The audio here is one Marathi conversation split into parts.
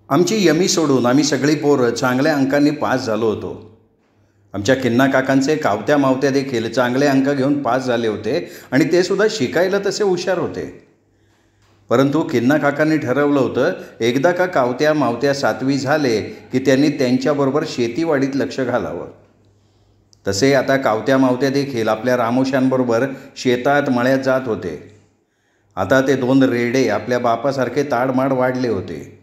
आमची यमी सोडून आम्ही सगळी पोरं चांगल्या अंकांनी पास झालो होतो. आमच्या किन्ना काकांचे कावत्या मावत्या देखील चांगले अंक घेऊन पास झाले होते आणि ते सुद्धा शिकायला तसे हुशार होते. परंतु किन्ना काकांनी ठरवलं होतं, एकदा का कावत्या मावत्या 7वी झाले की त्यांनी त्यांच्याबरोबर शेतीवाडीत लक्ष घालावं. तसे आता कावत्या मावत्या देखील आपल्या रामोशांबरोबर शेतात मळ्यात जात होते. आता ते 2 रेडे आपल्या बापासारखे ताडमाड वाढले होते.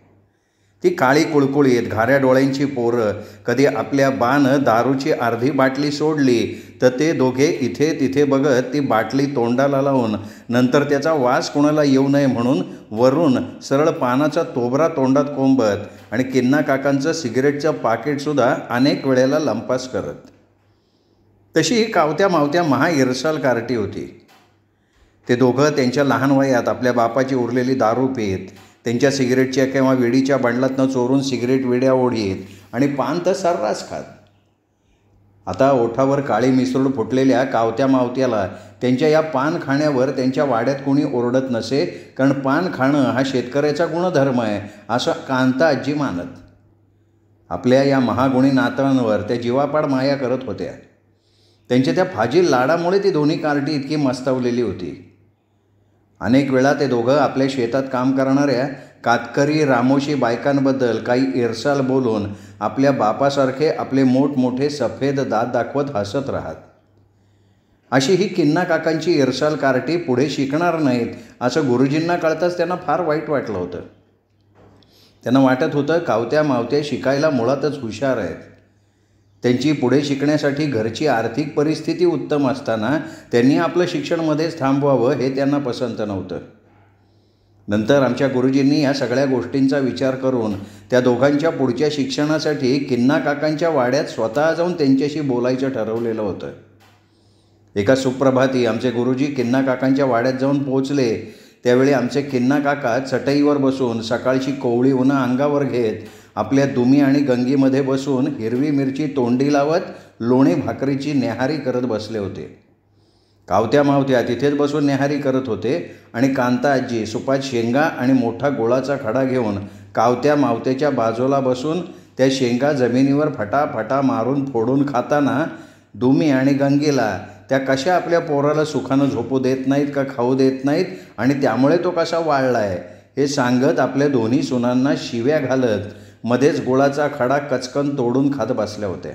ती काळी कुळकुळीत घाऱ्या डोळ्यांची पोरं कधी आपल्या बानं दारूची अर्धी बाटली सोडली तर ते दोघे इथे तिथे बघत ती बाटली तोंडाला लावून नंतर त्याचा वास कोणाला येऊ नये म्हणून वरून सरळ पानाचा तोबरा तोंडात कोंबत आणि किन्ना काकांचं सिगरेटचं पाकिटसुद्धा अनेक वेळेला लंपास करत. तशी कावत्या मावत्या महा इरसाल कार्टी होती. ते दोघं त्यांच्या लहान वयात आपल्या बापाची उरलेली दारू पीत, त्यांच्या सिगरेटच्या किंवा विडीच्या बंडलातनं चोरून सिगरेट विड्या ओढीत आणि पान तर सर्रास खात. आता ओठावर काळी मिसरूड फुटलेल्या कावत्या मावत्याला त्यांच्या या पान खाण्यावर त्यांच्या वाड्यात कोणी ओरडत नसे, कारण पान खाणं हा शेतकऱ्याचा गुणधर्म आहे असं कांता आजी मानत. आपल्या या महागुणी नातवांवर त्या जीवापाड माया करत होत्या. त्यांच्या त्या फाजील लाडामुळे ती दोन्ही कार्टी इतकी मस्तावलेली होती. अनेक वेळा ते दोघं आपल्या शेतात काम करणाऱ्या कातकरी रामोशी बायकांबद्दल काही इरसाल बोलून आपल्या बापासारखे आपले मोठमोठे सफेद दात दाखवत हसत राहत. अशी ही किन्ना काकांची इरसाल कार्टी पुढे शिकणार नाहीत असं गुरुजींना कळताच त्यांना फार वाईट वाटलं होतं. त्यांना वाटत होतं कावत्या मावत्या शिकायला मुळातच हुशार आहेत. त्यांची पुढे शिकण्यासाठी घरची आर्थिक परिस्थिती उत्तम असताना त्यांनी आपलं शिक्षण मध्येच थांबवावं हे त्यांना पसंत नव्हतं. नंतर आमच्या गुरुजींनी या सगळ्या गोष्टींचा विचार करून त्या दोघांच्या पुढच्या शिक्षणासाठी किन्ना काकांच्या वाड्यात स्वतः जाऊन त्यांच्याशी बोलायचं ठरवलेलं होतं. एका सुप्रभाती आमचे गुरुजी किन्ना काकांच्या वाड्यात जाऊन पोचले. त्यावेळी आमचे किन्ना काका चटईवर बसून सकाळची कोवळी उन्हं अंगावर घेत आपल्या दुमी आणि गंगीमध्ये बसून हिरवी मिरची तोंडी लावत लोणी भाकरीची नेहारी करत बसले होते. कावत्या मावत्या तिथेच बसून नेहारी करत होते आणि कांता आजी सुपात शेंगा आणि मोठा गोळाचा खडा घेऊन कावत्या मावत्याच्या बाजूला बसून त्या शेंगा जमिनीवर फटाफटा मारून फोडून खाताना दुमी आणि गंगीला त्या कशा आपल्या पोराला सुखानं झोपू देत नाहीत का खाऊ देत नाहीत आणि त्यामुळे तो कसा वाळला आहे हे सांगत आपल्या दोन्ही सुनांना शिव्या घालत मध्येच गोळाचा खडा कचकन तोडून खात बसल्या होत्या.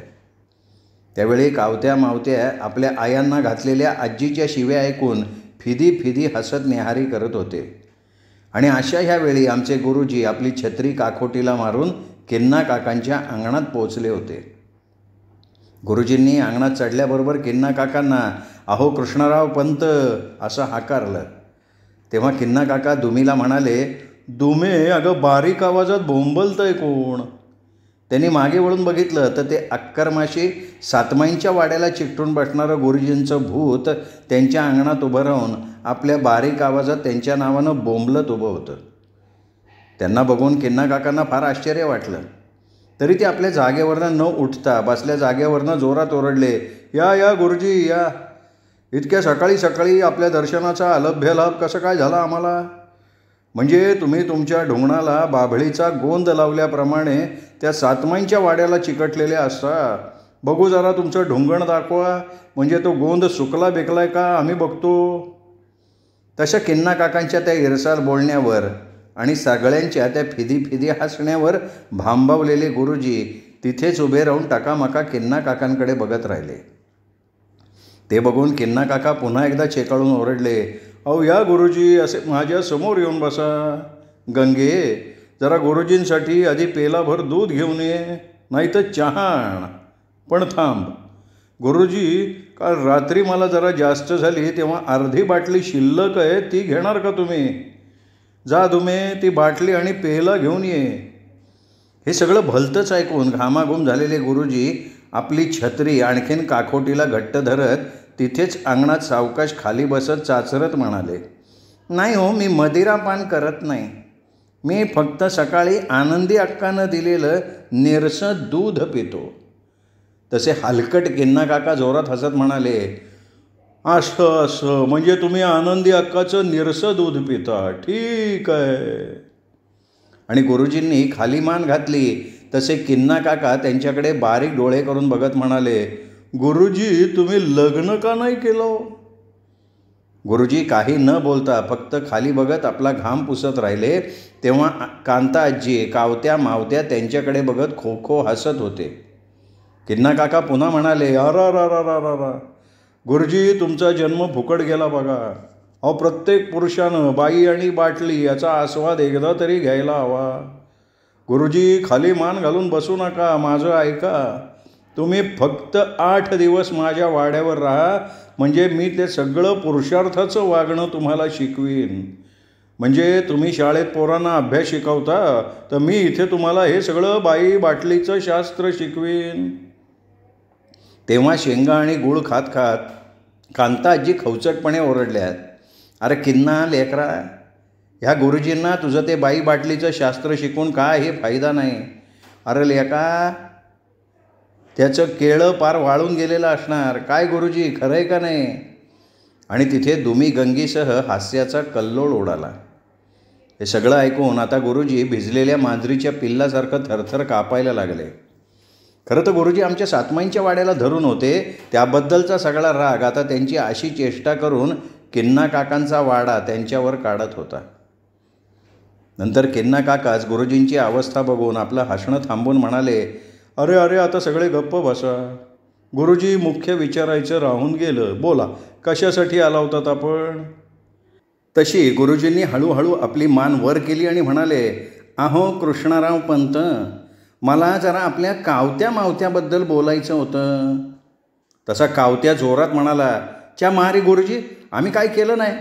त्यावेळी कावत्या मावत्या आपल्या आयांना घातलेल्या आजीच्या शिव्या ऐकून फिदी फिदी हसत नेहारी करत होते. आणि अशा ह्या वेळी आमचे गुरुजी आपली छत्री काखोटीला मारून किन्ना काकांच्या अंगणात पोचले होते. गुरुजींनी अंगणात चढल्याबरोबर किन्ना काकांना अहो कृष्णराव पंत असं हाकारलं. तेव्हा किन्ना काका दुमीला म्हणाले, दुमे अगं बारीक आवाजात बोंबलतंय कोण? त्यांनी मागे वळून बघितलं तर ते अक्करमाशी सातमाईंच्या वाड्याला चिकटून बसणारं गुरुजींचं भूत त्यांच्या अंगणात उभं राहून आपल्या बारीक आवाजात त्यांच्या नावानं बोंबलत उभं होतं. त्यांना बघून किन्ना काकांना फार आश्चर्य वाटलं. तरी ते आपल्या जागेवरनं न उठता बसल्या जागेवरनं जोरात ओरडले, या या गुरुजी या. इतक्या सकाळी सकाळी आपल्या दर्शनाचा अलभ्य लाभ कसं काय झाला आम्हाला? म्हणजे तुम्ही तुमच्या ढोंगणाला बाभळीचा गोंद लावल्याप्रमाणे त्या सातमाईंच्या वाड्याला चिकटलेले असता. बघू जरा तुमचं ढोंगण दाखवा, म्हणजे तो गोंद सुकला बेकलाय का आम्ही बघतो. तशा किन्ना काकांच्या त्या इरसाल बोलण्यावर आणि सगळ्यांच्या त्या फिदी फिदी हसण्यावर भांबावलेले गुरुजी तिथेच उभे राहून टकामका किन्ना काकांकडे बघत राहिले. ते बघून किन्ना काका पुन्हा एकदा चेकाळून ओरडले, अहो या गुरुजी असे माझ्या समोर येऊन बसा. गंगे जरा गुरुजींसाठी आधी पेलाभर दूध घेऊन ये, नाही तर चहा आण. पण थांब गुरुजी, काल रात्री मला जरा जास्त झाली तेव्हा अर्धी बाटली शिल्लक आहे, ती घेणार का तुम्ही? जा दुमे ती बाटली आणि पेला घेऊन ये. हे सगळं भलतंच ऐकून घामाघूम झालेले गुरुजी आपली छत्री आणखीन काखोटीला घट्ट धरत तिथेच अंगणात सावकाश खाली बसत चाचरत म्हणाले, नाही हो, मी मदिरापान करत नाही. मी फक्त सकाळी आनंदी अक्कानं दिलेलं निरसं दूध पितो. तसे हलकट किन्ना काका जोरात हसत म्हणाले, असं असं म्हणजे तुम्ही आनंदी अक्काचं निरसं दूध पिता, ठीक आहे. आणि गुरुजींनी खाली मान घातली तसे किन्ना काका त्यांच्याकडे बारीक डोळे करून बघत म्हणाले, गुरुजी तुम्ही लग्न का नाही केलं? गुरुजी काही न बोलता फक्त खाली बघत आपला घाम पुसत राहिले. तेव्हा कांता आजी कावत्या मावत्या त्यांच्याकडे बघत खो खो हसत होते. किन्ना काका पुन्हा म्हणाले, अरा रा रा रा रा रा, गुरुजी तुमचा जन्म फुकट गेला बघा. अहो प्रत्येक पुरुषानं बाई आणि बाटली याचा आस्वाद एकदा तरी घ्यायला हवा. गुरुजी खाली मान घालून बसू नका, माझं ऐका. तुम्ही फक्त 8 दिवस माझ्या वाड्यावर राहा, म्हणजे मी ते सगळं पुरुषार्थाचं वागणं तुम्हाला शिकवीन. म्हणजे तुम्ही शाळेत पोरांना अभ्यास शिकवता, तर मी इथे तुम्हाला हे सगळं बाई बाटलीचं शास्त्र शिकवीन. तेव्हा शेंगा आणि गूळ खात खात कांता आजी खवचटपणे ओरडल्यात, अरे किन्ना लेकरा, ह्या गुरुजींना तुझं ते बाई बाटलीचं शास्त्र शिकून काय हे फायदा नाही. अरे लेका, त्याचं केळं पार वाळून गेलेलं असणार. काय गुरुजी, खरं आहे का नाही? आणि तिथे दुमी गंगीसह हास्याचा कल्लोळ उडाला. हे सगळं ऐकून आता गुरुजी भिजलेल्या मांजरीच्या पिल्लासारखं थरथर कापायला लागले. खरं तर गुरुजी आमच्या सातमाईंच्या वाड्याला धरून होते, त्याबद्दलचा सगळा राग आता त्यांची अशी चेष्टा करून किन्ना काकांचा वाडा त्यांच्यावर काढत होता. नंतर किन्ना काकाच गुरुजींची अवस्था बघून आपलं हसणं थांबून म्हणाले, अरे अरे, आता सगळे गप्प बसा. गुरुजी, मुख्य विचारायचं राहून गेलं. बोला, कशासाठी आला होतात आपण? तशी गुरुजींनी हळूहळू आपली मान वर केली आणि म्हणाले, अहो कृष्णराव पंत, मला जरा आपल्या कावत्या मावत्याबद्दल बोलायचं होतं. तसा कावत्या जोरात म्हणाला, च्या मारी गुरुजी, आम्ही काय केलं नाही.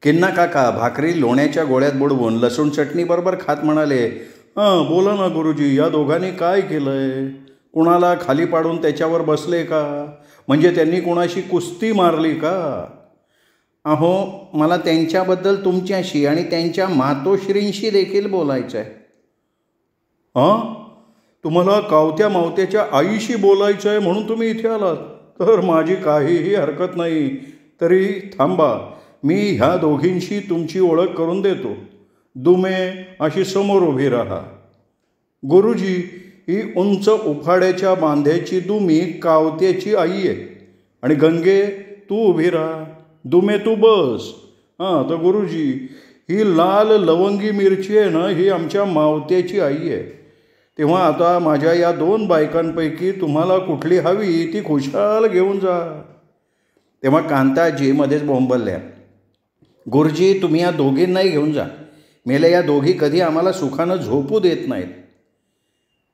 किन्ना काका भाकरी लोण्याच्या गोळ्यात बुडवून लसूण चटणीबरोबर खात म्हणाले, हां बोला ना गुरुजी, या दोघांनी काय केलं आहे? कुणाला खाली पाडून त्याच्यावर बसले का? म्हणजे त्यांनी कुणाशी कुस्ती मारली का? अहो मला त्यांच्याबद्दल तुमच्याशी आणि त्यांच्या मातोश्रींशी देखील बोलायचं आहे. हां, तुम्हाला कावत्या मावत्याच्या आईशी बोलायचं आहे म्हणून तुम्ही इथे आलात? तर माझी काहीही हरकत नाही. तरी थांबा, मी ह्या दोघींशी तुमची ओळख करून देतो. दुमे अशी समोर उभी राहा. गुरुजी, ही उंच उफाड्याच्या बांध्याची दुमी कावत्याची आई आहे. आणि गंगे, तू उभी राहा. दुमे तू बस. हां, तर गुरुजी, ही लाल लवंगी मिरची आहे ना, ही आमच्या मावत्याची आई आहे. तेव्हा आता माझ्या या 2 बायकांपैकी तुम्हाला कुठली हवी ती खुशाल घेऊन जा. तेव्हा कांताजी मध्येच बोंबलल्या, गुरुजी तुम्ही या दोघींनाही घेऊन जा. मेल्या या दोघी कधी आम्हाला सुखानं झोपू देत नाहीत.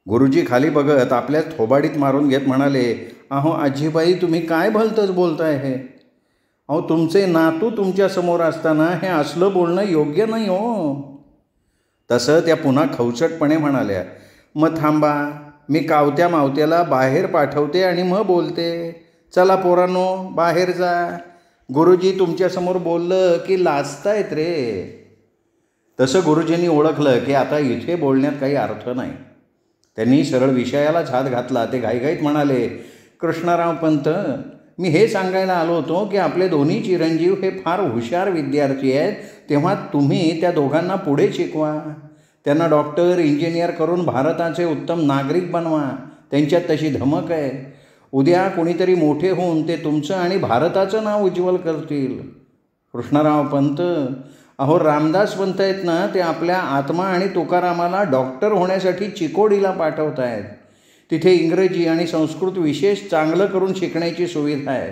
गुरुजी खाली बघत आपल्या थोबाडीत मारून घेत म्हणाले, अहो आजीबाई, तुम्ही काय भलतंच बोलताय हे? अहो तुमचे नातू तुमच्यासमोर असताना हे असलं बोलणं योग्य नाही हो. तसं त्या पुन्हा खवचटपणे म्हणाल्या, मग थांबा, मी कावत्या मावत्याला बाहेर पाठवते आणि मग बोलते. चला पोरांनो, बाहेर जा. गुरुजी तुमच्यासमोर बोललं की लाजतायत रे. तसं गुरुजींनी ओळखलं की आता इथे बोलण्यात काही अर्थ नाही. त्यांनी सरळ विषयालाच हात घातला. ते घाईघाईत म्हणाले, कृष्णराव पंत, मी हे सांगायला आलो होतो की आपले दोन्ही चिरंजीव हे फार हुशार विद्यार्थी आहेत. तेव्हा तुम्ही त्या दोघांना पुढे शिकवा. त्यांना डॉक्टर, इंजिनियर करून भारताचे उत्तम नागरिक बनवा. त्यांच्यात तशी धमक आहे. उद्या कोणीतरी मोठे होऊन ते तुमचं आणि भारताचं नाव उज्ज्वल करतील. कृष्णराव पंत, अहो रामदास पंत आहेत ना, ते आपल्या आत्मा आणि तुकारामाला डॉक्टर होण्यासाठी चिकोडीला पाठवत आहेत. तिथे इंग्रजी आणि संस्कृत विशेष चांगलं करून शिकण्याची सुविधा आहे.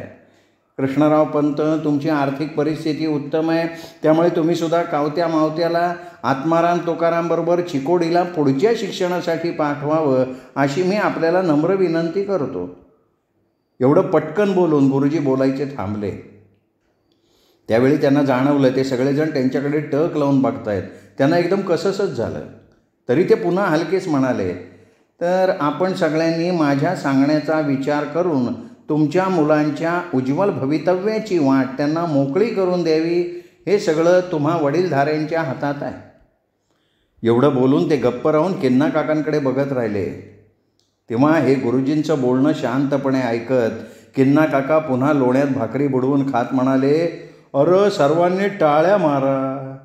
कृष्णराव पंत, तुमची आर्थिक परिस्थिती उत्तम आहे, त्यामुळे तुम्हीसुद्धा कावत्या मावत्याला आत्माराम तुकारामबरोबर चिकोडीला पुढच्या शिक्षणासाठी पाठवावं अशी मी आपल्याला नम्र विनंती करतो. एवढं पटकन बोलून गुरुजी बोलायचे थांबले. त्यावेळी त्यांना जाणवलं ते सगळेजण त्यांच्याकडे टक लावून बघतायत. त्यांना एकदम कसंसच झालं. तरी ते पुन्हा हलकेच म्हणाले, तर आपण सगळ्यांनी माझ्या सांगण्याचा विचार करून तुमच्या मुलांच्या उज्ज्वल भवितव्याची वाट त्यांना मोकळी करून द्यावी. हे सगळं तुम्हा वडीलधाऱ्यांच्या हातात आहे. एवढं बोलून ते गप्प राहून किन्ना काकांकडे बघत राहिले. तेव्हा हे गुरुजींचं बोलणं शांतपणे ऐकत किन्ना काका पुन्हा लोण्यात भाकरी बुडवून खात म्हणाले, अरे सर्वांनी टाळ्या मारा.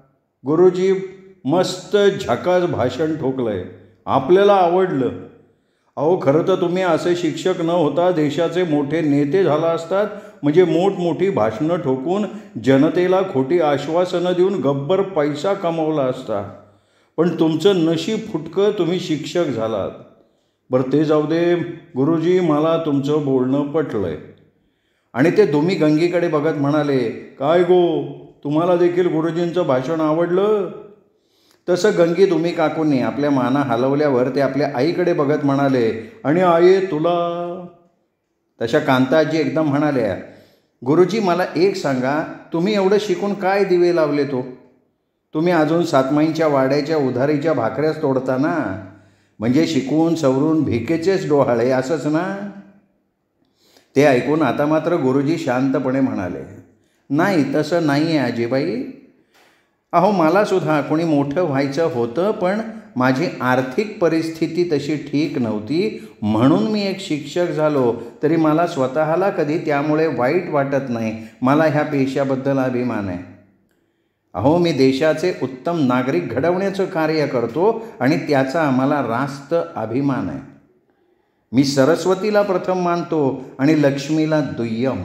गुरुजी मस्त झकास भाषण ठोकलंय, आपल्याला आवडलं. अहो खरं तर तुम्ही असे शिक्षक न होता देशाचे मोठे नेते झाला असतात, म्हणजे मोठमोठी भाषणं ठोकून जनतेला खोटी आश्वासनं देऊन गब्बर पैसा कमावला असता. पण तुमचं नशीब फुटकं, तुम्ही शिक्षक झालात. बरं ते जाऊ दे गुरुजी, मला तुमचं बोलणं पटलंय. आणि ते दोन्ही गंगीकडे बघत म्हणाले, काय गो, तुम्हाला देखील गुरुजींचं भाषण आवडलं? तसं गंगी दोन्ही काकूंनी आपल्या माना हलवल्यावर ते आपल्या आईकडे बघत म्हणाले, आणि आई तुला? तशा कांताजी एकदम म्हणाल्या, गुरुजी मला एक सांगा, तुम्ही एवढं शिकून काय दिवे लावले तो? तुम्ही अजून सातमाईंच्या वाड्याच्या उधारीच्या भाकऱ्याच तोडता ना, म्हणजे शिकून सवरून भिकेचेच डोहाळे असंच ना? ते ऐकून आता मात्र गुरुजी शांतपणे म्हणाले, नाही तसं नाही आहे आजीबाई. अहो मलासुद्धा कोणी मोठं व्हायचं होतं, पण माझी आर्थिक परिस्थिती तशी ठीक नव्हती, म्हणून मी एक शिक्षक झालो. तरी मला स्वतःला कधी त्यामुळे वाईट वाटत नाही. मला ह्या पेशाबद्दल अभिमान आहे. अहो मी देशाचे उत्तम नागरिक घडवण्याचं कार्य करतो आणि त्याचा मला रास्त अभिमान आहे. मी सरस्वतीला प्रथम मानतो आणि लक्ष्मीला दुय्यम.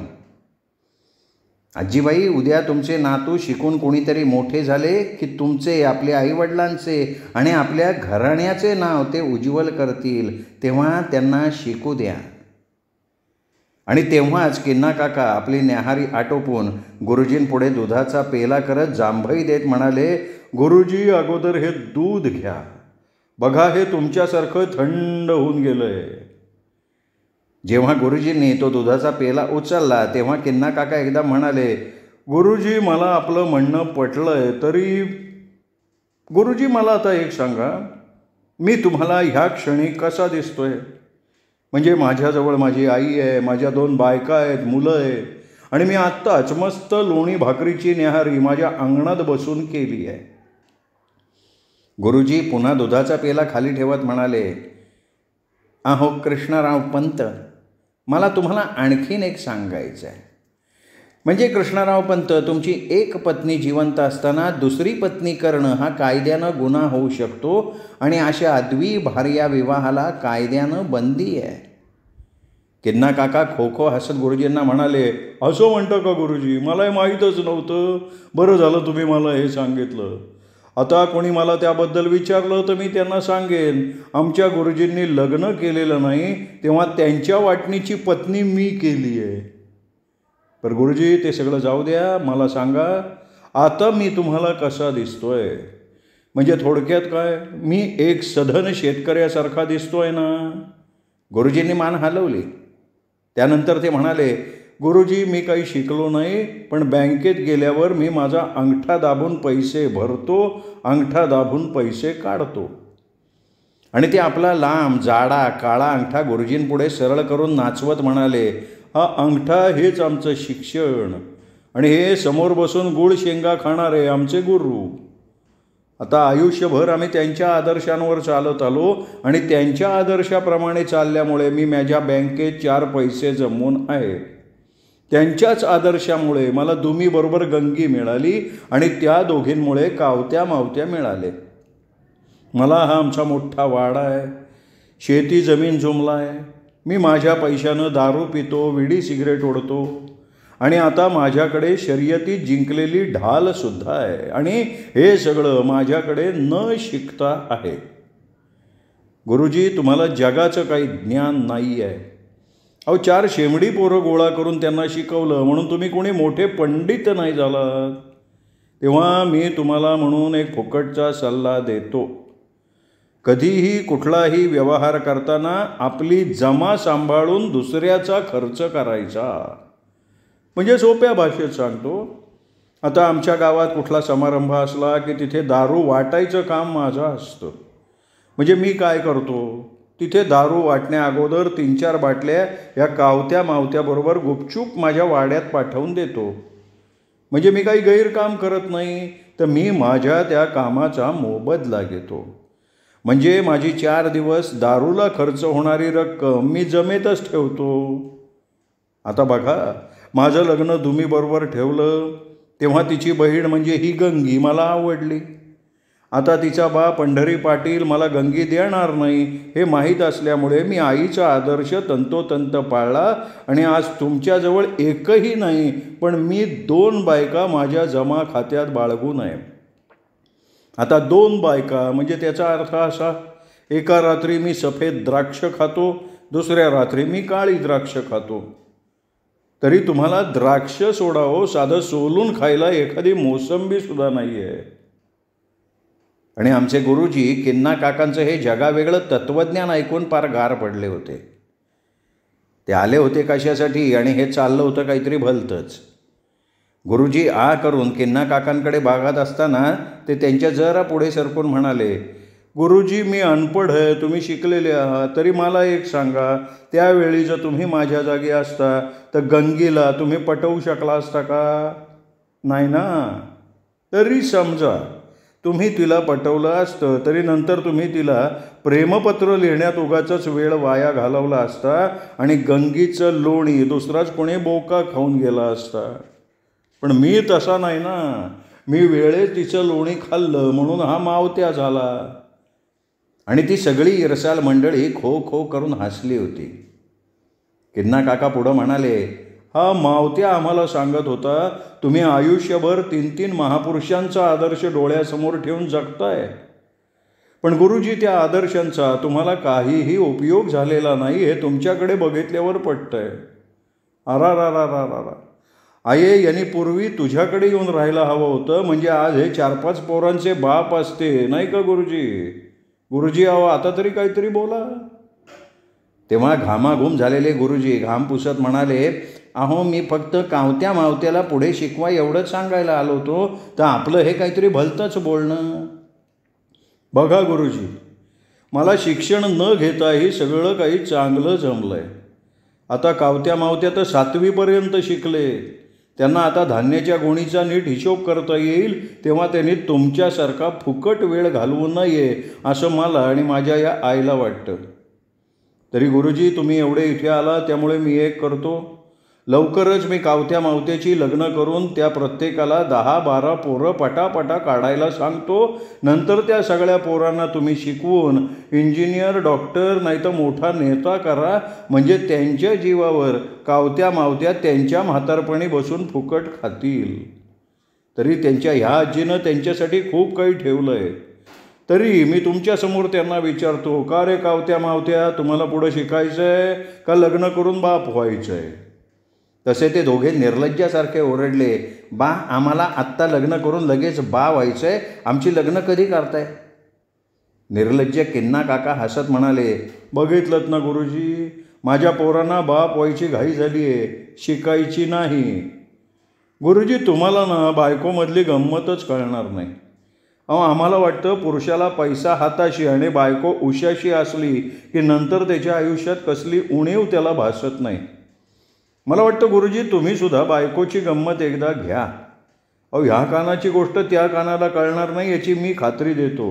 आजीबाई, उद्या तुमचे नातू शिकून कोणीतरी मोठे झाले की तुमचे, आपल्या आईवडिलांचे आणि आपल्या घराण्याचे नाव ते उज्ज्वल करतील, तेव्हा त्यांना शिकू द्या. आणि तेव्हाच किन्ना काका आपली न्याहारी आटोपून गुरुजींपुढे दुधाचा पेला करत जांभई देत म्हणाले, गुरुजी अगोदर हे दूध घ्या, बघा हे तुमच्यासारखं थंड होऊन गेलंय. जेव्हा गुरुजींनी तो दुधाचा पेला उचलला तेव्हा किन्ना काका एकदा म्हणाले, गुरुजी मला आपलं म्हणणं पटलंय, तरी गुरुजी मला आता एक सांगा, मी तुम्हाला ह्या क्षणी कसा दिसतोय? म्हणजे माझ्याजवळ माझी आई आहे, माझ्या 2 बायका आहेत, मुलं आहेत, आणि मी आत्ताच मस्त लोणी भाकरीची न्याहारी माझ्या अंगणात बसून केली आहे. गुरुजी पुन्हा दुधाचा पेला खाली ठेवत म्हणाले, अहो कृष्णराव पंत, मला तुम्हाला आणखीन एक सांगायचं आहे. म्हणजे कृष्णराव पंत, तुमची एक पत्नी जिवंत असताना दुसरी पत्नी करणं हा कायद्यानं गुन्हा होऊ शकतो आणि अशा द्विभार्या विवाहाला कायद्यानं बंदी आहे. किन्ना काका खो खो हसत गुरुजींना म्हणाले, असं म्हणतं का गुरुजी? मलाही माहीतच नव्हतं. बरं झालं तुम्ही मला हे सांगितलं. आता कोणी मला त्याबद्दल विचारलं तर मी त्यांना सांगेन, आमच्या गुरुजींनी लग्न केलेलं नाही, तेव्हा त्यांच्या वाटणीची पत्नी मी केली आहे. पर गुरुजी ते सगळं जाऊ द्या, मला सांगा आता मी तुम्हाला कसा दिसतोय? म्हणजे थोडक्यात काय, मी एक सधन शेतकऱ्यासारखा दिसतोय ना? गुरुजींनी मान हलवली. त्यानंतर ते म्हणाले, गुरुजी मी काही शिकलो नाही, पण बँकेत गेल्यावर मी माझा अंगठा दाबून पैसे भरतो, अंगठा दाबून पैसे काढतो. आणि ते आपला लांब जाडा काळा अंगठा गुरुजींपुढे सरळ करून नाचवत म्हणाले, हा अंगठा हेच आमचं शिक्षण आणि हे समोर बसून गुळ शेंगा खाणारे आमचे गुरु. आता आयुष्यभर आम्ही त्यांच्या आदर्शांवर चालत आलो आणि त्यांच्या आदर्शाप्रमाणे चालल्यामुळे मी माझ्या बँकेत 4 पैसे जमवून आहे. त्यांच्याच आदर्शामुळे मला दुमीबरोबर गंगी मिळाली आणि त्या दोघींमुळे कावत्या मावत्या मिळाले. मला हा आमचा मोठा वाडा आहे, शेती जमीन जुमला आहे. मी माझ्या पैशानं दारू पितो, विडी सिगरेट ओढतो आणि आता माझ्याकडे शर्यतीत जिंकलेली ढालसुद्धा आहे. आणि हे सगळं माझ्याकडे न शिकता आहे. गुरुजी तुम्हाला जगाचं काही ज्ञान नाही आहे. अहो 4 शेमडी पोरं गोळा करून त्यांना शिकवलं म्हणून तुम्ही कोणी मोठे पंडित नाही झालात. तेव्हा मी तुम्हाला म्हणून एक फुकटचा सल्ला देतो, कधीही कुठलाही व्यवहार करताना आपली जमा सांभाळून दुसऱ्याचा खर्च करायचा. म्हणजे सोप्या भाषेत सांगतो, आता आमच्या गावात कुठला समारंभ असला की तिथे दारू वाटायचं काम माझं असतं. म्हणजे मी काय करतो, तिथे दारू वाटण्या अगोदर 3-4 बाटल्या या कावत्या मावत्याबरोबर गुपचूप माझ्या वाड्यात पाठवून देतो. म्हणजे मी काही गैरकाम करत नाही, तर मी माझ्या त्या कामाचा मोबदला घेतो. म्हणजे माझी 4 दिवस दारूला खर्च होणारी रक्कम मी जमेतच ठेवतो. आता बघा, माझं लग्न दुमीबरोबर ठेवलं तेव्हा तिची बहीण म्हणजे ही गंगी मला आवडली आता तिचा बा पंढरी पाटील मला गंगी देणार नाही हे माहीत असल्यामुळे मी आईचा आदर्श तंतोतंत पाळला आणि आज तुमच्याजवळ एकही नाही, पण मी 2 बायका माझ्या जमा खात्यात बाळगू नये. आता 2 बायका म्हणजे त्याचा अर्थ असा, एका रात्री मी सफेद द्राक्ष खातो, दुसऱ्या रात्री मी काळी द्राक्ष खातो. तरी तुम्हाला द्राक्ष सोडावं, साधं सोलून खायला एखादी मोसंबीसुद्धा नाही आहे. आणि आमचे गुरुजी किन्ना काकांचं हे जगावेगळं तत्त्वज्ञान ऐकून फार गार पडले होते. ते आले होते कशासाठी आणि हे चाललं होतं काहीतरी भलतंच. गुरुजी करून किन्ना काकांकडे बघत असताना ते त्यांच्या जरा पुढे सरकून म्हणाले, गुरुजी मी अनपढ आहे, तुम्ही शिकलेले आहात, तरी मला एक सांगा, त्यावेळी जर तुम्ही माझ्या जागी असता तर गंगीला तुम्ही पटवू शकला असता का? नाही ना. तरी समजा तुम्ही तिला पटवलं असतं, तरी नंतर तुम्ही तिला प्रेमपत्र लिहिण्यात उगाचच वेळ वाया घालवला असता आणि गंगीचं लोणी दुसराच कोणी बोका खाऊन गेला असता. पण मी तसा नाही ना. मी वेळेत तिचं लोणी खाल्लं म्हणून हा मावत्या झाला. आणि ती सगळी इरसाल मंडळी खो खो करून हसली होती. किन्ना काका पुढं म्हणाले, हा मावत्या आम्हाला सांगत होता, तुम्ही आयुष्यभर 3 महापुरुषांचा आदर्श डोळ्यासमोर ठेवून जगताय. पण गुरुजी त्या आदर्शांचा तुम्हाला काहीही उपयोग झालेला नाही हे तुमच्याकडे बघितल्यावर पटतंय. अरा आये यांनी पूर्वी तुझ्याकडे येऊन राहायला हवं होतं, म्हणजे आज हे 4-5 पोरांचे बाप असते, नाही का गुरुजी? गुरुजी आता तरी काहीतरी बोला. तेव्हा घामाघूम झालेले गुरुजी घाम पुसत म्हणाले, अहो मी फक्त कावत्या मावत्याला पुढे शिकवा एवढंच सांगायला आलो होतो, तर आपलं हे काहीतरी भलतंच बोलणं. बघा गुरुजी, मला शिक्षण न घेताही सगळं काही चांगलं जमलंय. आता कावत्या मावत्या तर 7वीपर्यंत शिकले. त्यांना आता धान्याच्या गोणीचा नीट हिशोब करता येईल, तेव्हा त्यांनी तुमच्यासारखा फुकट वेळ घालवू नये असं मला आणि माझ्या या आईला वाटतं. तरी गुरुजी तुम्ही एवढे इथे आला त्यामुळे मी एक करतो, लवकरच मी कावत्या मावत्याची लग्न करून त्या प्रत्येकाला 10-12 पोरं पटापटा काढायला सांगतो. नंतर त्या सगळ्या पोरांना तुम्ही शिकवून इंजिनियर, डॉक्टर नाही तर मोठा नेता करा, म्हणजे त्यांच्या जीवावर कावत्या मावत्या त्यांच्या म्हातारपणी बसून फुकट खातील. तरी त्यांच्या ह्या आजीनं त्यांच्यासाठी खूप काही ठेवलं आहे. तरी मी तुमच्यासमोर त्यांना विचारतो, का रे कावत्या मावत्या, तुम्हाला पुढं शिकायचं आहे का लग्न करून बाप व्हायचं आहे? तसे ते दोघे निर्लज्जासारखे ओरडले, बा आम्हाला आत्ता लग्न करून लगेच बा व्हायचं आहे, आमची लग्न कधी करताय? निर्लज्ज किन्ना काका हसत म्हणाले, बघितलं ना गुरुजी, माझ्या पोरांना बाप व्हायची घाई झाली आहे, शिकायची नाही. गुरुजी तुम्हाला ना बायकोमधली गंमतच कळणार नाही. आम्हाला वाटतं पुरुषाला पैसा हाताशी आणि बायको उशाशी असली की नंतर त्याच्या आयुष्यात कसली उणीव त्याला भासत नाही. मला वाटतं गुरुजी तुम्हीसुद्धा बायकोची गंमत एकदा घ्या. ह्या कानाची गोष्ट त्या कानाला कळणार नाही याची मी खात्री देतो.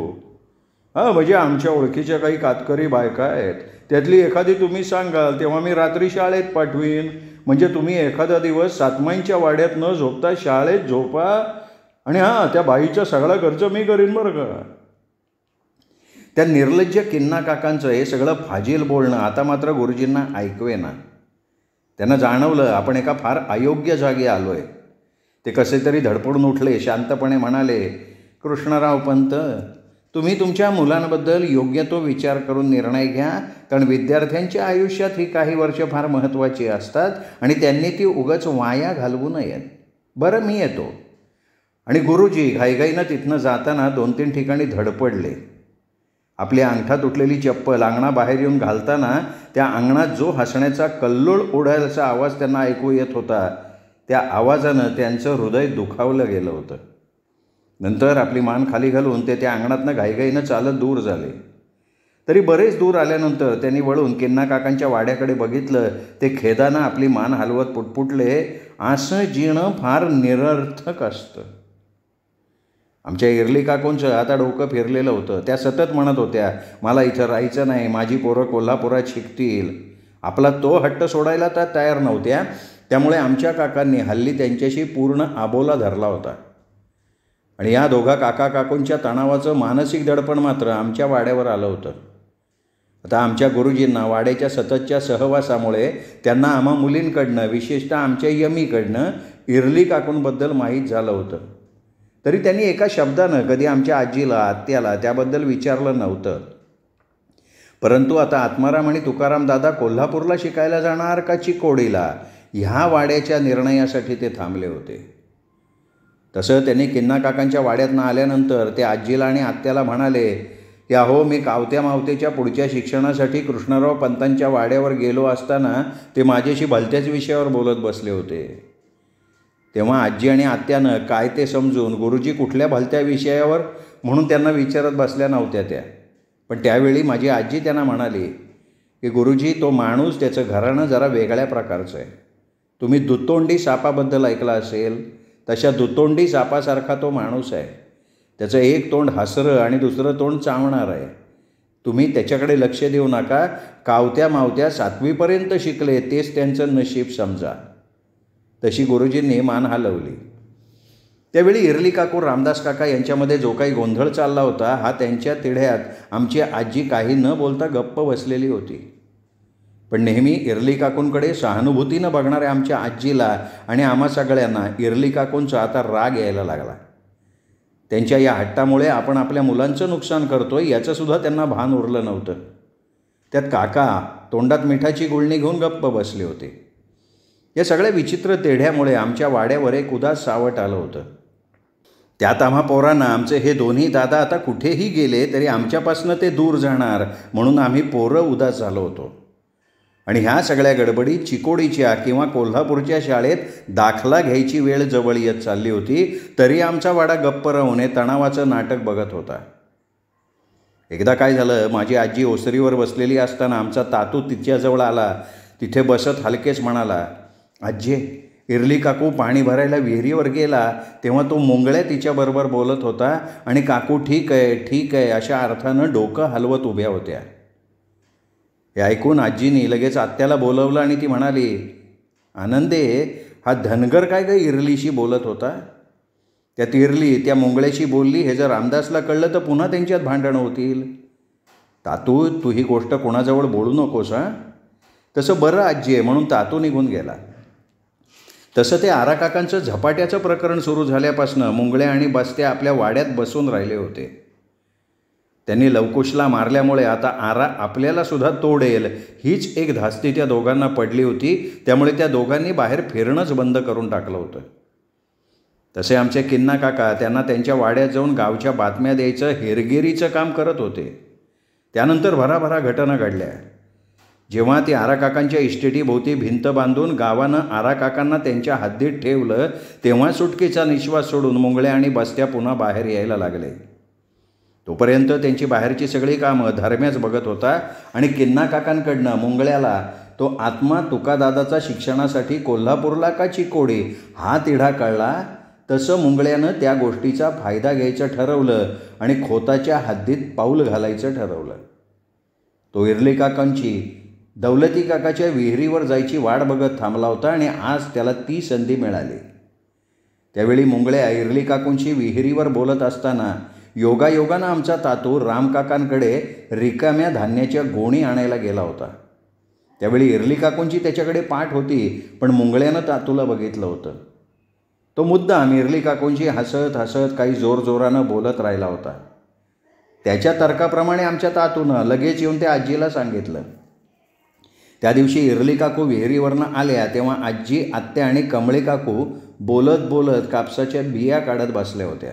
म्हणजे आमच्या ओळखीच्या काही कातकरी बायका आहेत, त्यातली एखादी तुम्ही सांगाल तेव्हा मी रात्री शाळेत पाठवीन, म्हणजे तुम्ही एखादा दिवस सातमाईंच्या वाड्यात न झोपता शाळेत झोपा आणि त्या बाईचा सगळा खर्च मी करीन बरं का. त्या निर्लज्ज किन्ना काकांचं हे सगळं फाजील बोलणं आता मात्र गुरुजींना ऐकवेना. त्यांना जाणवलं आपण एका फार अयोग्य जागी आलो आहे. ते कसे तरी धडपडून उठले, शांतपणे म्हणाले, कृष्णराव पंत, तुम्ही तुमच्या मुलांबद्दल योग्य तो विचार करून निर्णय घ्या, कारण विद्यार्थ्यांच्या आयुष्यात ही काही वर्ष फार महत्त्वाची असतात आणि त्यांनी ती उगाच वाया घालवू नयेत. बरं मी येतो. आणि गुरुजी घाईघाईनं तिथनं जाताना 2-3 ठिकाणी धडपडले. आपली अंगठा तुटलेली चप्पल अंगणाबाहेर येऊन घालताना त्या अंगणात जो हसण्याचा कल्लोळ उडायचा आवाज त्यांना ऐकू येत होता, त्या आवाजानं त्यांचं हृदय दुखावलं गेलं होतं. नंतर आपली मान खाली घालून ते त्या अंगणातनं घाईघाईनं चालत दूर झाले. तरी बरेच दूर आल्यानंतर त्यांनी वळून किन्ना काकांच्या वाड्याकडे बघितलं. ते खेदानं आपली मान हलवत पुटपुटले, असं जीणं फार निरर्थक असतं. आमच्या इरली काकूंचं आता डोकं फिरलेलं होतं. त्या सतत म्हणत होत्या, मला इथं राहायचं नाही, माझी पोरं कोल्हापुरात शिकतील. आपला तो हट्ट सोडायला त्या तयार नव्हत्या. त्यामुळे आमच्या काकांनी हल्ली त्यांच्याशी पूर्ण आबोला धरला होता. आणि या दोघा काका काकूंच्या तणावाचं मानसिक दडपण मात्र आमच्या वाड्यावर आलं होतं. आता आमच्या गुरुजींना वाड्याच्या सततच्या सहवासामुळे त्यांना आम्हा मुलींकडनं, विशेषतः आमच्या यमीकडनं इरली काकूंबद्दल माहीत झालं होतं. तरी त्यांनी एका शब्दानं कधी आमच्या आजीला, आत्याला त्याबद्दल विचारलं नव्हतं. परंतु आता आत्माराम आणि तुकाराम दादा कोल्हापूरला शिकायला जाणार का चिकोडीला, ह्या वाड्याच्या निर्णयासाठी ते थांबले होते. तसं त्यांनी किन्ना काकांच्या वाड्यातनं आल्यानंतर ते आजीला आणि आत्याला म्हणाले की अहो, मी कावत्या मावतेच्या पुढच्या शिक्षणासाठी कृष्णराव पंतांच्या वाड्यावर गेलो असताना ते माझ्याशी भलत्याच विषयावर बोलत बसले होते. तेव्हा आजी आणि आत्यानं काय ते समजून गुरुजी कुठल्या भलत्या विषयावर म्हणून त्यांना विचारत बसल्या नव्हत्या त्या. पण त्यावेळी माझी आजी त्यांना म्हणाली की गुरुजी, तो माणूस, त्याचं घराणं जरा वेगळ्या प्रकारचं आहे. तुम्ही दुतोंडी सापाबद्दल ऐकलं असेल, तशा दुतोंडी सापासारखा तो माणूस आहे. त्याचं एक तोंड हसरं आणि दुसरं तोंड चावणार आहे. तुम्ही त्याच्याकडे लक्ष देऊ नका. कावत्या मावत्या 7वीपर्यंत शिकले, तेच त्यांचं नशीब समजा. तशी गुरुजींनी मान हलवली. त्यावेळी इरली काकू, रामदास काका यांच्यामध्ये जो काही गोंधळ चालला होता, हा त्यांच्या तिढ्यात आमची आजी काही न बोलता गप्प बसलेली होती. पण नेहमी इरली काकूंकडे सहानुभूतीनं बघणाऱ्या आमच्या आजीला आणि आम्हा सगळ्यांना इरली काकूंचा आता राग यायला लागला. त्यांच्या या हट्टामुळे आपण आपल्या मुलांचं नुकसान करतोय याचंसुद्धा त्यांना भान उरलं नव्हतं. त्यात काका तोंडात मिठाची गुळणी घेऊन गप्प बसले होते. या सगळ्या विचित्र तेढ्यामुळे आमच्या वाड्यावर एक उदास सावट आलं होतं. त्यात आम्हा पोरांना आमचे हे दोन्ही दादा आता कुठेही गेले तरी आमच्यापासनं ते दूर जाणार म्हणून आम्ही पोरं उदास झालो होतो. आणि ह्या सगळ्या गडबडीत चिकोडीच्या किंवा कोल्हापूरच्या शाळेत दाखला घ्यायची वेळ जवळ येत चालली होती, तरी आमचा वाडा गप्प राहून तणावाचं नाटक बघत होता. एकदा काय झालं, माझी आजी ओसरीवर बसलेली असताना आमचा तातू तिच्याजवळ आला. तिथे बसत हलकेच म्हणाला, आजी, इरली काकू पाणी भरायला विहिरीवर गेला तेव्हा तो मुंगळ्या तिच्याबरोबर बोलत होता आणि काकू ठीक आहे ठीक आहे अशा अर्थानं डोकं हलवत उभ्या होत्या. हे ऐकून आजीनी लगेच आत्याला बोलवलं आणि ती म्हणाली, आनंदे, हा धनगर काय गं इरलीशी बोलत होता? त्यात इरली त्या मुंगळ्याशी बोलली हे जर रामदासला कळलं तर पुन्हा त्यांच्यात भांडणं होतील. तातू, तू ही गोष्ट कोणाजवळ बोलू नकोस हां. तसं बरं आजी आहे म्हणून तातू निघून गेला. तसं ते आराकाकांचं झपाट्याचं प्रकरण सुरू झाल्यापासून मुंगळ्या आणि बस्त्या आपल्या वाड्यात बसून राहिले होते. त्यांनी लवकुशला मारल्यामुळे आता आरा आपल्याला सुद्धा तोडेल हीच एक धास्ती त्या दोघांना पडली होती. त्यामुळे त्या दोघांनी बाहेर फिरणंच बंद करून टाकलं होतं. तसे आमचे किन्ना काका त्यांना त्यांच्या वाड्यात जाऊन गावच्या बातम्या द्यायचं हेरगिरीचं काम करत होते. त्यानंतर भराभरा घटना घडल्या. जेव्हा ती आराकाकांच्या इस्टेटीभोवती भिंत बांधून गावानं आराकाकांना त्यांच्या हद्दीत ठेवलं तेव्हा सुटकेचा निश्वास सोडून मुंगळ्या आणि बस्त्या पुन्हा बाहेर यायला लागले. तोपर्यंत त्यांची बाहेरची सगळी कामं धर्म्याच बघत होता आणि किन्ना काकांकडनं मुंगळ्याला तो आत्मा तुकादादाचा शिक्षणासाठी कोल्हापूरला का चिकोडी हा तिढा कळला. तसं मुंगळ्यानं त्या गोष्टीचा फायदा घ्यायचं ठरवलं आणि खोताच्या हद्दीत पाऊल घालायचं ठरवलं. तो इरली काकांची दौलती काकाच्या विहिरीवर जायची वाट बघत थांबला होता आणि आज त्याला ती संधी मिळाली. त्यावेळी मुंगळ्या इरली काकूंशी विहिरीवर बोलत असताना योगायोगानं आमचा तातू रामकाकांकडे रिकाम्या धान्याच्या गोणी आणायला गेला होता. त्यावेळी इरली काकूंची त्याच्याकडे पाठ होती, पण मुंगळ्यानं तातूला बघितलं होतं. तो मुद्दाम इरली काकूंची हसत हसत काही जोरजोरानं बोलत राहिला होता. त्याच्या तर्काप्रमाणे आमच्या तातूनं लगेच येऊन त्या आजीला सांगितलं. त्या दिवशी इरली काकू विहिरीवरनं आल्या तेव्हा आजी, आत्या आणि कमळे काकू बोलत बोलत कापसाच्या बिया काढत बसल्या होत्या.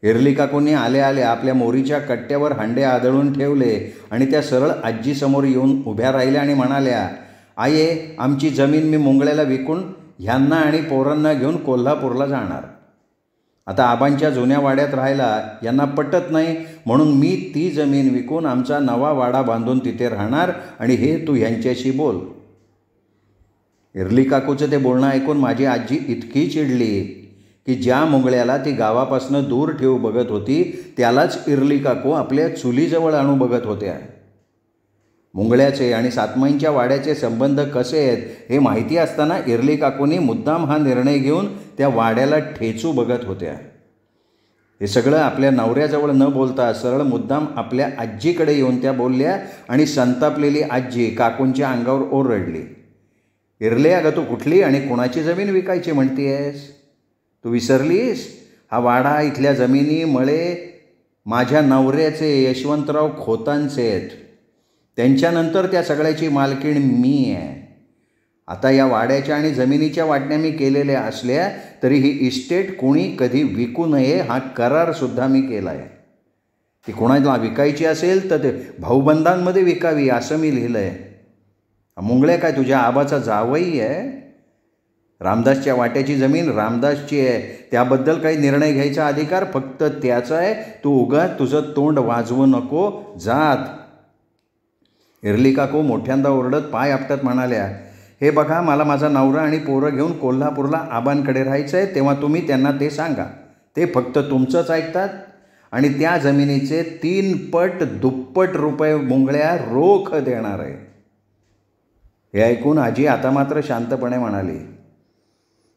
इरली काकूंनी आल्या आल्या आपल्या मोरीच्या कट्ट्यावर हांडे आदळून ठेवले आणि त्या सरळ आजीसमोर येऊन उभ्या राहिल्या आणि म्हणाल्या, आये, आमची जमीन मी मुंगळ्याला विकून ह्यांना आणि पोरांना घेऊन कोल्हापूरला जाणार. आता आबांच्या जुन्या वाड्यात राहायला यांना पटत नाही म्हणून मी ती जमीन विकून आमचा नवा वाडा बांधून तिथे राहणार आणि हे तू ह्यांच्याशी बोल. इरली काकूचं ते बोलणं ऐकून माझी आजी इतकी चिडली की ज्या मुंगळ्याला ती गावापासून दूर ठेवू बघत होती त्यालाच इरली काकू आपल्या चुलीजवळ आणू बघत होत्या. मुंगळ्याचे आणि सातमाईंच्या वाड्याचे संबंध कसे आहेत हे माहिती असताना इरली काकूंनी मुद्दाम हा निर्णय घेऊन त्या वाड्याला ठेचू बघत होत्या. हे सगळं आपल्या नवऱ्याजवळ न बोलता सरळ मुद्दाम आपल्या आजीकडे येऊन त्या बोलल्या आणि संतापलेली आजी काकूंच्या अंगावर ओरडली. इरले, अगं तू कुठली आणि कुणाची जमीन विकायची म्हणतीयस? तू विसरलीस? हा वाडा, इथल्या जमिनी मळे माझ्या नवऱ्याचे, यशवंतराव खोतांचे आहेत. त्यांच्यानंतर त्या सगळ्याची मालकीण मी आहे. आता या वाड्याच्या आणि जमिनीच्या वाटण्या मी केलेल्या असल्या तरी ही इस्टेट कोणी कधी विकू नये हा करारसुद्धा मी केला आहे. ती कोणाला विकायची असेल तर ते भाऊबंधांमध्ये विकावी असं मी लिहिलं आहे. मुंगळे काय तुझ्या आबाचा जावई आहे? रामदासच्या वाट्याची जमीन रामदासची आहे, त्याबद्दल काही निर्णय घ्यायचा अधिकार फक्त त्याचा आहे. तू उगाच तुझं तोंड वाजवू नको, जात. इरली काकू मोठ्यांदा ओरडत पाय आपटत म्हणाल्या, हे बघा, मला माझा नवरा आणि पोरं घेऊन कोल्हापूरला आबांकडे राहायचं आहे. तेव्हा तुम्ही त्यांना ते सांगा. ते फक्त तुमचंच ऐकतात आणि त्या जमिनीचे 3 पट दुप्पट रुपये मुंगळ्या रोख देणार आहे. हे ऐकून आजी आता मात्र शांतपणे म्हणाली,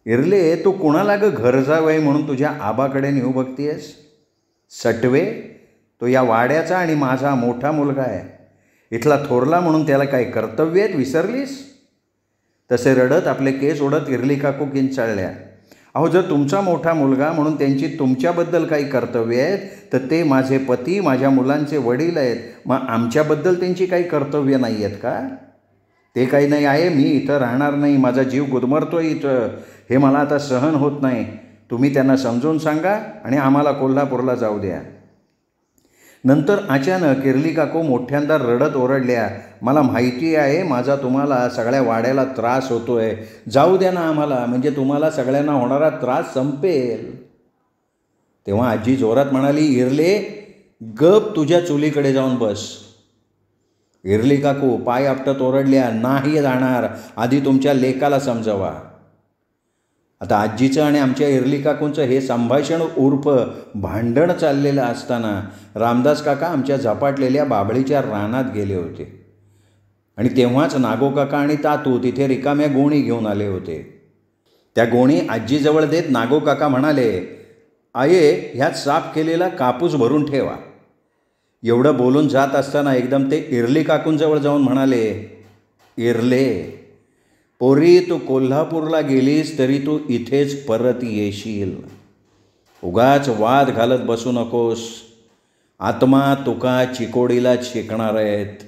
इरले, तू कुणाला ग घर जावई म्हणून तुझ्या आबाकडे नेऊ बघतीयस? सटवे, तो या वाड्याचा आणि माझा मोठा मुलगा आहे. इथला थोरला म्हणून त्याला काही कर्तव्य आहेत, विसरलीस? तसे रडत आपले केस ओढत इरली काकू किंचाळल्या. अहो, जर तुमचा मोठा मुलगा म्हणून त्यांची तुमच्याबद्दल काही कर्तव्य आहेत तर ते माझे पती, माझ्या मुलांचे वडील आहेत. मग आमच्याबद्दल त्यांची काही कर्तव्य नाही आहेत का? ते काही नाही आहे. मी इथं राहणार नाही, माझा जीव गुदमरतो इथं. हे मला आता सहन होत नाही. तुम्ही त्यांना समजून सांगा आणि आम्हाला कोल्हापूरला जाऊ द्या. नंतर अचानक इरली काकू मोठ्यांदा रडत ओरडल्या, मला माहिती आहे माझा तुम्हाला सगळ्या वाड्याला त्रास होतो आहे. जाऊ द्या ना आम्हाला, म्हणजे तुम्हाला सगळ्यांना होणारा त्रास संपेल. तेव्हा आजी जोरात म्हणाली, इरले, गप तुझ्या चुलीकडे जाऊन बस. इरली काकू पाय आपटत ओरडल्या, नाही जाणार, आधी तुमच्या लेकाला समजवा. आता आजीचं आणि आमच्या इरली काकूंचं हे संभाषण उर्फ भांडण चाललेलं असताना रामदास काका आमच्या झपाटलेल्या बाभळीच्या रानात गेले होते आणि तेव्हाच नागोकाका आणि तातू तिथे रिकाम्या गोणी घेऊन आले होते. त्या गोणी आजीजवळ देत नागोकाका म्हणाले, आये, ह्यात साफ केलेला कापूस भरून ठेवा. एवढं बोलून जात असताना एकदम ते इरली काकूंजवळ जाऊन म्हणाले, इरले, पोरी, तू कोल्हापूरला गेलीस तरी तू इथेच परत येशील. उगाच वाद घालत बसू नकोस. आत्मा तुका चिकोडीला शिकणार आहेत.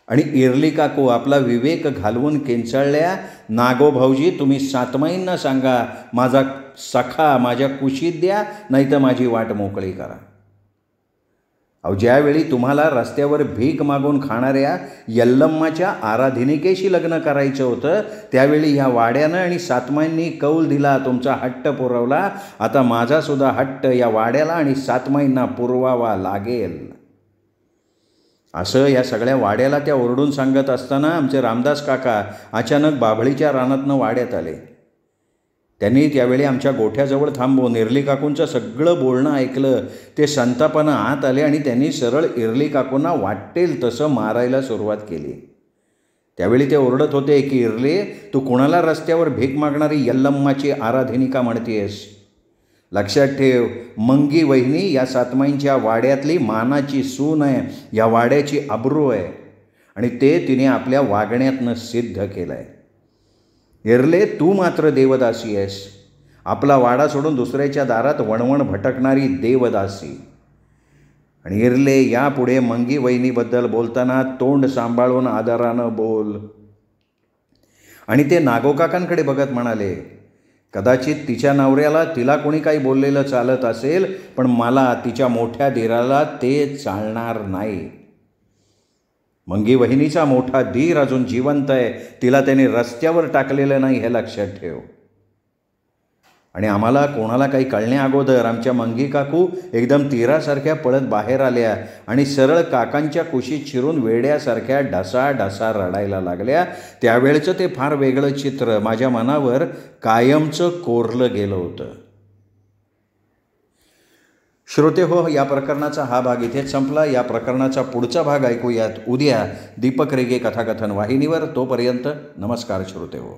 आणि इरली काकू आपला विवेक घालवून किंचाळल्या, नागो भाऊजी, तुम्ही सातमाईंना सांगा माझा सखा माझ्या कुशीत द्या, नाही तर माझी वाट मोकळी करा. अहो, ज्यावेळी तुम्हाला रस्त्यावर भीक मागून खाणाऱ्या यल्लम्माच्या आराधनिकेशी लग्न करायचं होतं त्यावेळी ह्या वाड्यानं आणि सातमाईंनी कौल दिला, तुमचा हट्ट पुरवला. आता माझासुद्धा हट्ट या वाड्याला आणि सातमाईंना पुरवावा लागेल. असं या सगळ्या वाड्याला त्या ओरडून सांगत असताना आमचे रामदास काका अचानक बाभळीच्या रानातनं वाड्यात आले. त्यांनी त्यावेळी आमच्या गोठ्याजवळ थांबून इरली काकूंचं सगळं बोलणं ऐकलं. ते संतापानं आत आले आणि त्यांनी सरळ इरली काकूंना वाटेल तसं मारायला सुरुवात केली. त्यावेळी ते ओरडत होते की, इरले, तू कुणाला रस्त्यावर भीक मागणारी यल्लम्माची आराधनिका म्हणतेस? लक्षात ठेव, मंगी वहिनी या सातमाईंच्या वाड्यातली मानाची सून आहे, या वाड्याची अब्रू आहे आणि ते तिने आपल्या वागण्यातनं सिद्ध केलं आहे. इरले, तू मात्र देवदासी आहेस. आपला वाडा सोडून दुसऱ्याच्या दारात वणवण भटकणारी देवदासी. आणि इरले, यापुढे मंगी वहिनीबद्दल बोलताना तोंड सांभाळून आदरानं बोल. आणि ते नागोकाकांकडे बघत म्हणाले, कदाचित तिच्या नवऱ्याला तिला कोणी काही बोललेलं चालत असेल, पण मला तिच्या मोठ्या धीराला ते चालणार नाही. मंगी वहिनीचा मोठा धीर अजून जिवंत आहे, तिला त्याने रस्त्यावर टाकलेलं नाही, हे लक्षात ठेव. आणि आम्हाला कोणाला काही कळण्या अगोदर आमच्या मंगी काकू एकदम तीरासारख्या पळत बाहेर आल्या आणि सरळ काकांच्या कुशीत शिरून वेड्यासारख्या ढसा ढसा रडायला लागल्या. त्यावेळचं ते फार वेगळं चित्र माझ्या मनावर कायमचं कोरलं गेलं होतं. श्रोते हो, या प्रकरणाचा हा भाग इथेच संपला. या प्रकरणाचा पुढचा भाग ऐकूयात उद्या दीपक रेगे कथाकथन वाहिनीवर. तोपर्यंत नमस्कार श्रोते हो.